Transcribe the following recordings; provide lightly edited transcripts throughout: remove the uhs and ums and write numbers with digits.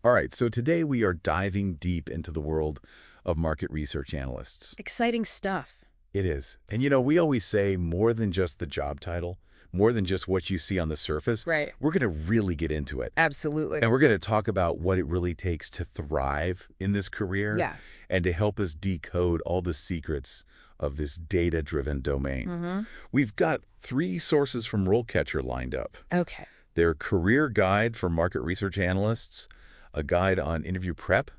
All right, so today we are diving deep into the world of market research analysts. Exciting stuff. It is. And we always say more than just the job title, more than just what you see on the surface. Right. We're going to really get into it. Absolutely. And we're going to talk about what it really takes to thrive in this career Yeah. and to help us decode all the secrets of this data-driven domain. We've got 3 sources from RoleCatcher lined up. Okay. Their career guide for market research analysts, a guide on interview prep,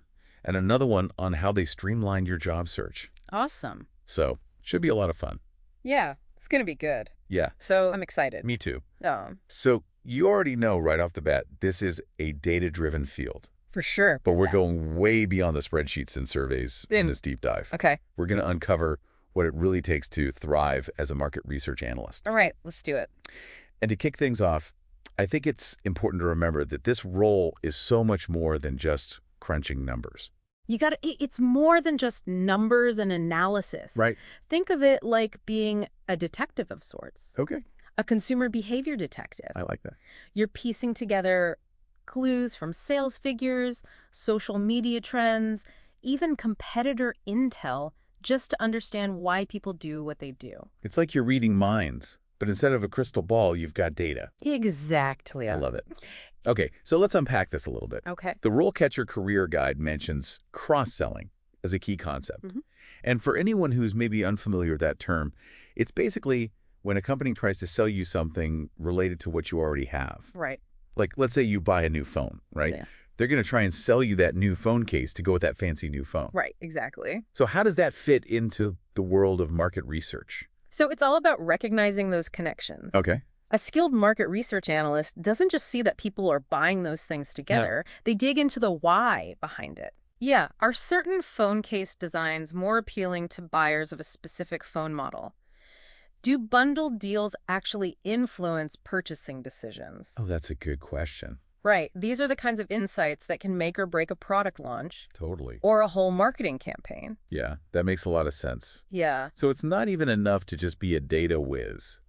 and another one on how they streamlined your job search. Awesome. So, should be a lot of fun. Yeah, it's going to be good. Yeah, So I'm excited. me too. Oh, So, you already know right off the bat, this is a data-driven field. for sure. But we're Yeah. going way beyond the spreadsheets and surveys in this deep dive. Okay. We're going to uncover what it really takes to thrive as a market research analyst. All right, let's do it. And to kick things off, I think it's important to remember that this role is so much more than just crunching numbers. It's more than just numbers and analysis. Right. Think of it like being a detective of sorts, Okay. a consumer behavior detective. I like that. You're piecing together clues from sales figures, social media trends, even competitor intel, just to understand why people do what they do. It's like you're reading minds, but instead of a crystal ball, you've got data. Exactly. I love it. Okay, so let's unpack this a little bit. Okay. The RoleCatcher Career Guide mentions cross-selling as a key concept. Mhm. And for anyone who's maybe unfamiliar with that term, it's basically when a company tries to sell you something related to what you already have. Right. Like, let's say you buy a new phone, right? Yeah. They're going to try and sell you that new phone case to go with that fancy new phone. Right, exactly. So how does that fit into the world of market research? So it's all about recognizing those connections. Okay. A skilled market research analyst doesn't just see that people are buying those things together. They dig into the why behind it. Yeah, are certain phone case designs more appealing to buyers of a specific phone model? Do bundled deals actually influence purchasing decisions? Oh, that's a good question. Right, these are the kinds of insights that can make or break a product launch Totally. or a whole marketing campaign. Yeah, that makes a lot of sense. Yeah, So it's not even enough to just be a data whiz.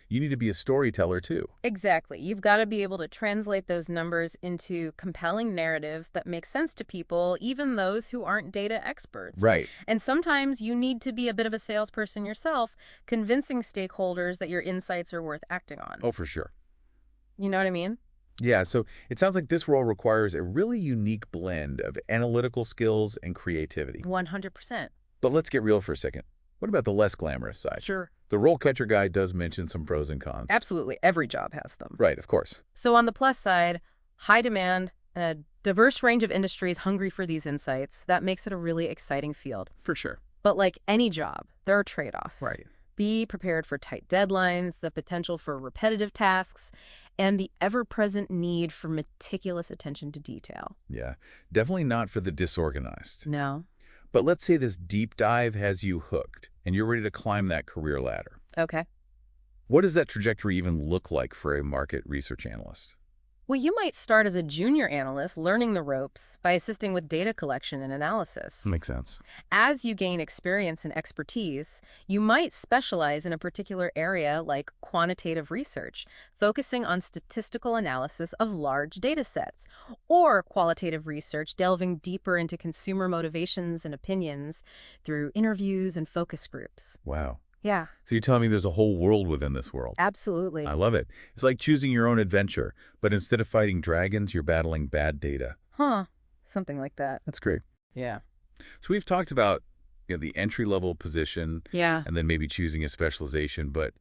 You need to be a storyteller too. exactly. You've got to be able to translate those numbers into compelling narratives that make sense to people, even those who aren't data experts. Right. And sometimes you need to be a bit of a salesperson yourself, convincing stakeholders that your insights are worth acting on. Oh, for sure. You know what I mean? Yeah, so it sounds like this role requires a really unique blend of analytical skills and creativity. 100%. But let's get real for a second. What about the less glamorous side? Sure. The RoleCatcher guide does mention some pros and cons. Absolutely. Every job has them. Right, of course. So on the plus side, high demand and a diverse range of industries hungry for these insights, that makes it a really exciting field. For sure. But like any job, there are trade-offs. Right. Be prepared for tight deadlines, the potential for repetitive tasks, and the ever-present need for meticulous attention to detail. Yeah, definitely not for the disorganized. No? But let's say this deep dive has you hooked and you're ready to climb that career ladder. Okay. What does that trajectory even look like for a market research analyst? Well, you might start as a junior analyst learning the ropes by assisting with data collection and analysis. Makes sense. As you gain experience and expertise, you might specialize in a particular area like quantitative research, focusing on statistical analysis of large data sets, or qualitative research delving deeper into consumer motivations and opinions through interviews and focus groups. Wow. Yeah, So you're telling me there's a whole world within this world? absolutely. I love it. It's like choosing your own adventure, but instead of fighting dragons, you're battling bad data. Huh. Something like that. That's great. Yeah. So we've talked about the entry-level position Yeah. and then maybe choosing a specialization, but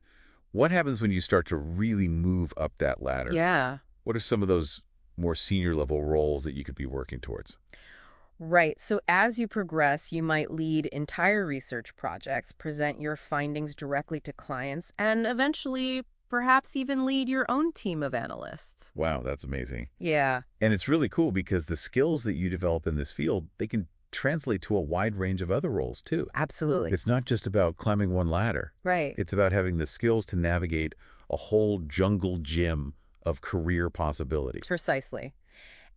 what happens when you start to really move up that ladder? Yeah. What are some of those more senior-level roles that you could be working towards? Right. So as you progress, you might lead entire research projects, present your findings directly to clients, and eventually perhaps even lead your own team of analysts. Wow, that's amazing. Yeah, And it's really cool because the skills that you develop in this field, they can translate to a wide range of other roles too. absolutely. It's not just about climbing one ladder. Right. It's about having the skills to navigate a whole jungle gym of career possibilities. Precisely.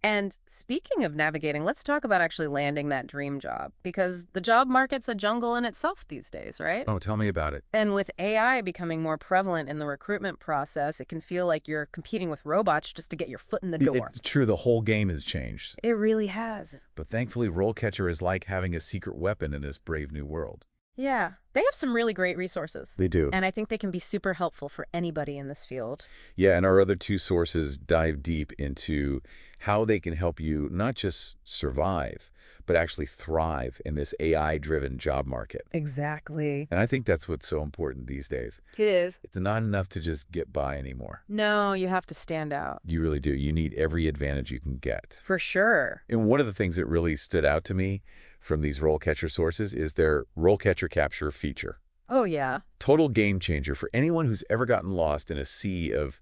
And speaking of navigating, let's talk about actually landing that dream job, because the job market's a jungle in itself these days, right? Oh, tell me about it. And with AI becoming more prevalent in the recruitment process, it can feel like you're competing with robots just to get your foot in the door. It's true, the whole game has changed. It really has. But thankfully, RoleCatcher is like having a secret weapon in this brave new world. Yeah, they have some really great resources. They do. And I think they can be super helpful for anybody in this field. Yeah, and our other two sources dive deep into how they can help you not just survive, but actually thrive in this AI-driven job market. Exactly. And I think that's what's so important these days. It is. It's not enough to just get by anymore. No, you have to stand out. You really do. You need every advantage you can get. For sure. And one of the things that really stood out to me from these RoleCatcher sources is their RoleCatcher Capture feature. Oh, yeah. Total game changer for anyone who's ever gotten lost in a sea of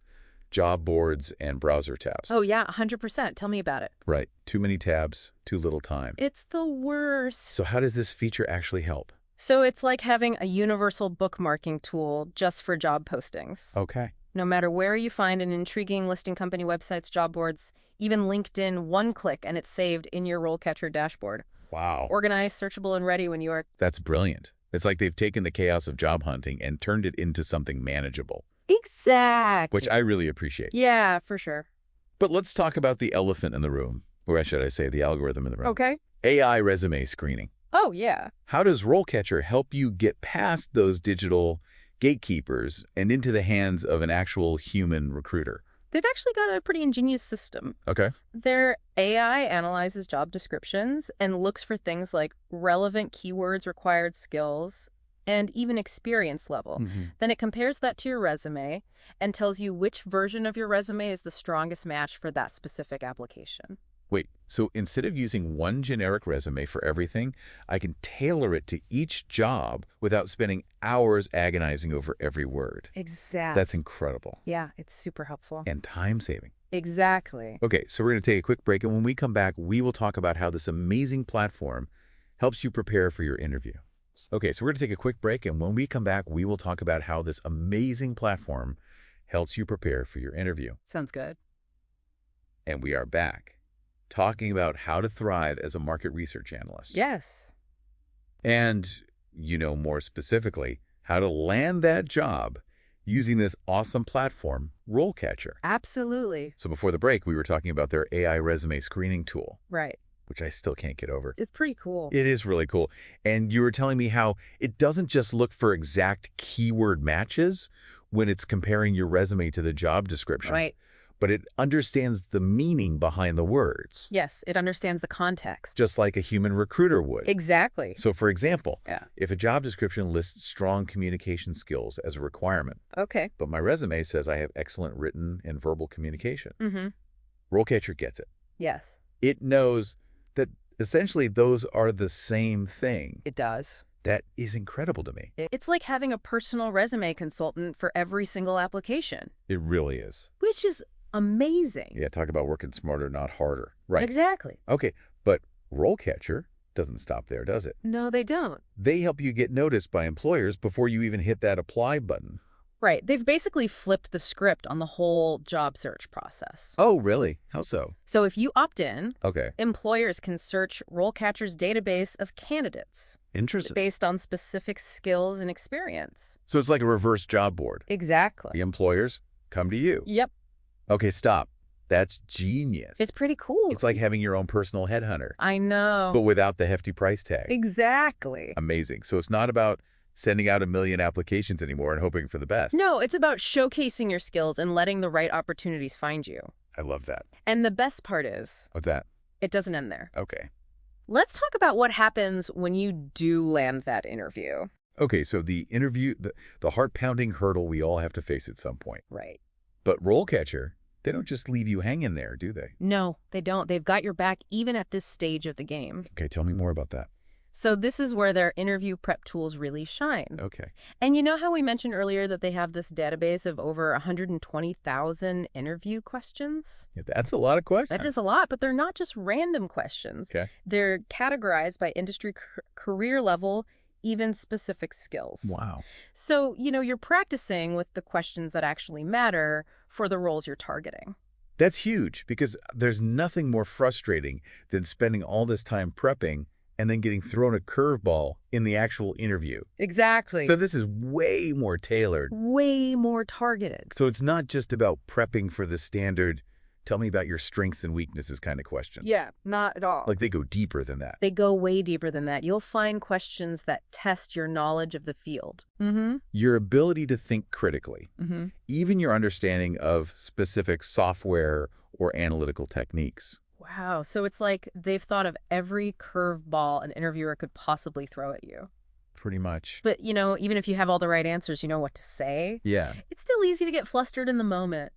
job boards and browser tabs. Oh, yeah, 100%. Tell me about it. Right. Too many tabs, too little time. It's the worst. So how does this feature actually help? So it's like having a universal bookmarking tool just for job postings. Okay. No matter where you find an intriguing listing company websites, job boards, even LinkedIn, one click and it's saved in your RoleCatcher dashboard. Wow. Organized, searchable, and ready when you are... That's brilliant. It's like they've taken the chaos of job hunting and turned it into something manageable. Exactly. Which I really appreciate. Yeah, for sure. But let's talk about the elephant in the room, or should I say the algorithm in the room. Okay. AI resume screening. Oh, yeah. How does RoleCatcher help you get past those digital gatekeepers and into the hands of an actual human recruiter? They've actually got a pretty ingenious system. Okay. Their AI analyzes job descriptions and looks for things like relevant keywords, required skills, and even experience level. Then it compares that to your resume and tells you which version of your resume is the strongest match for that specific application. Wait, so instead of using one generic resume for everything, I can tailor it to each job without spending hours agonizing over every word. Exactly. That's incredible. Yeah, it's super helpful. And time-saving. Exactly. Okay, so we're going to take a quick break, and when we come back, we will talk about how this amazing platform helps you prepare for your interview. Okay, so we're going to take a quick break, and when we come back, we will talk about how this amazing platform helps you prepare for your interview. Sounds good. And we are back, talking about how to thrive as a market research analyst. Yes. And, more specifically, how to land that job using this awesome platform, RoleCatcher. Absolutely. So before the break, we were talking about their AI resume screening tool, Right. which I still can't get over. It's pretty cool. It is really cool. And you were telling me how it doesn't just look for exact keyword matches when it's comparing your resume to the job description. Right. But it understands the meaning behind the words. Yes, it understands the context. Just like a human recruiter would. Exactly. So for example, Yeah. if a job description lists strong communication skills as a requirement, Okay. but my resume says I have excellent written and verbal communication, Mm-hmm. RoleCatcher gets it. Yes, It knows that essentially those are the same thing. it does. That is incredible to me. It's like having a personal resume consultant for every single application, It really is. which is amazing. Yeah, talk about working smarter, not harder. Right. Exactly. Okay, but RoleCatcher doesn't stop there, does it? No, they don't. They help you get noticed by employers before you even hit that apply button. Right. They've basically flipped the script on the whole job search process. Oh, really? How so? So if you opt in, Okay. employers can search RoleCatcher's database of candidates Interesting. based on specific skills and experience. So it's like a reverse job board. Exactly. The employers come to you. Yep. Okay, stop. That's genius. It's pretty cool. It's like having your own personal headhunter, I know. but without the hefty price tag. Exactly. Amazing. So it's not about sending out 1 million applications anymore and hoping for the best. No, it's about showcasing your skills and letting the right opportunities find you. I love that. And the best part is, What's that? it doesn't end there. Okay. Let's talk about what happens when you do land that interview. Okay, so the interview, the heart-pounding hurdle we all have to face at some point. Right. But RoleCatcher, they don't just leave you hanging there, do they? No, they don't. They've got your back even at this stage of the game. Okay, tell me more about that. So this is where their interview prep tools really shine. Okay. And you know how we mentioned earlier that they have this database of over 120,000 interview questions? Yeah, that's a lot of questions. That is a lot, but they're not just random questions. Okay. They're categorized by industry, career level, even specific skills. Wow. So, you're practicing with the questions that actually matter for the roles you're targeting. That's huge because there's nothing more frustrating than spending all this time prepping and then getting thrown a curveball in the actual interview. Exactly. So this is way more tailored. Way more targeted. So it's not just about prepping for the standard, tell me about your strengths and weaknesses kind of question. Yeah, not at all. Like they go deeper than that. They go way deeper than that. You'll find questions that test your knowledge of the field. Mm-hmm. Your ability to think critically, Mm-hmm. even your understanding of specific software or analytical techniques. Wow. So it's like they've thought of every curveball an interviewer could possibly throw at you. Pretty much. But, even if you have all the right answers, you know what to say. Yeah. It's still easy to get flustered in the moment.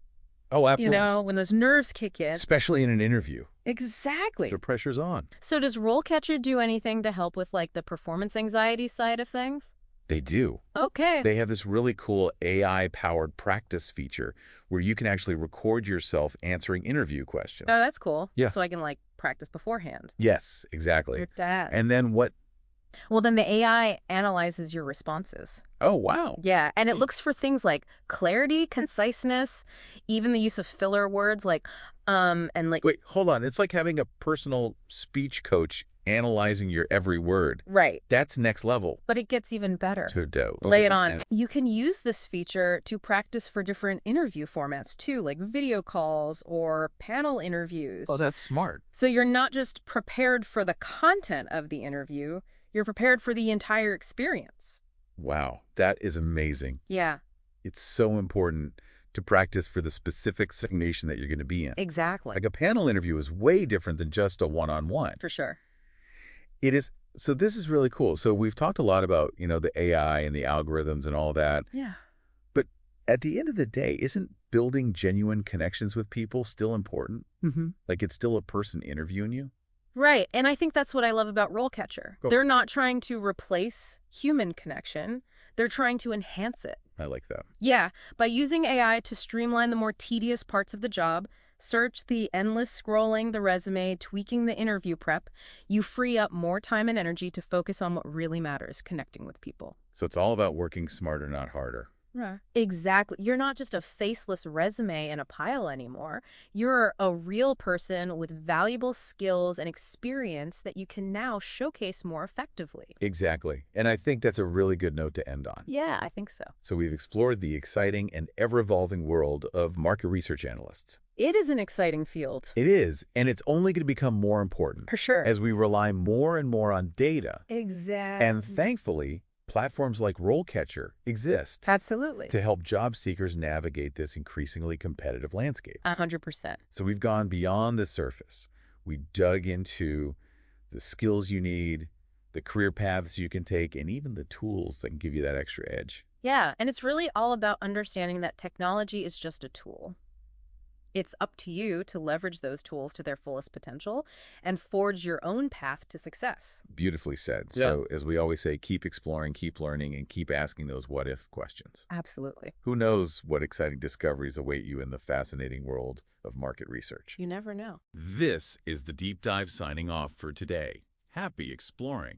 Oh, absolutely. When those nerves kick in. Especially in an interview. Exactly. So pressure's on. So does RoleCatcher do anything to help with like the performance anxiety side of things? They do. Okay. They have this really cool AI-powered practice feature where you can actually record yourself answering interview questions. Oh, that's cool. Yeah. So I can like practice beforehand. Yes, exactly. Your dad. And then what? Well, then the AI analyzes your responses. Oh, wow. Yeah, and it looks for things like clarity, conciseness, even the use of filler words like and like Wait, hold on. It's like having a personal speech coach analyzing your every word. right. That's next level. But it gets even better. To do. Lay it on. You can use this feature to practice for different interview formats too, like video calls or panel interviews. Oh, that's smart. So you're not just prepared for the content of the interview, you're prepared for the entire experience. Wow, that is amazing. Yeah, It's so important to practice for the specific situation that you're going to be in. exactly. Like a panel interview is way different than just a one-on-one. For sure. It is. So this is really cool. So we've talked a lot about, the AI and the algorithms and all that. Yeah. But at the end of the day, isn't building genuine connections with people still important? Mm-hmm. Like it's still a person interviewing you? Right, and I think that's what I love about RoleCatcher. Cool. They're not trying to replace human connection. They're trying to enhance it. I like that. Yeah, by using AI to streamline the more tedious parts of the job, search, the endless scrolling, the resume, tweaking the interview prep, you free up more time and energy to focus on what really matters, connecting with people. So it's all about working smarter, not harder. Right. Exactly. You're not just a faceless resume in a pile anymore. You're a real person with valuable skills and experience that you can now showcase more effectively. Exactly. And I think that's a really good note to end on. Yeah, I think so. So we've explored the exciting and ever-evolving world of market research analysts. It is an exciting field. It is, and it's only going to become more important For sure. as we rely more and more on data. Exactly. And thankfully, platforms like RoleCatcher exist Absolutely. to help job seekers navigate this increasingly competitive landscape. 100%. So we've gone beyond the surface. We dug into the skills you need, the career paths you can take, and even the tools that can give you that extra edge. Yeah, and it's really all about understanding that technology is just a tool. It's up to you to leverage those tools to their fullest potential and forge your own path to success. Beautifully said. Yeah. So as we always say, keep exploring, keep learning, and keep asking those what-if questions. Absolutely. Who knows what exciting discoveries await you in the fascinating world of market research. You never know. This is the Deep Dive signing off for today. Happy exploring.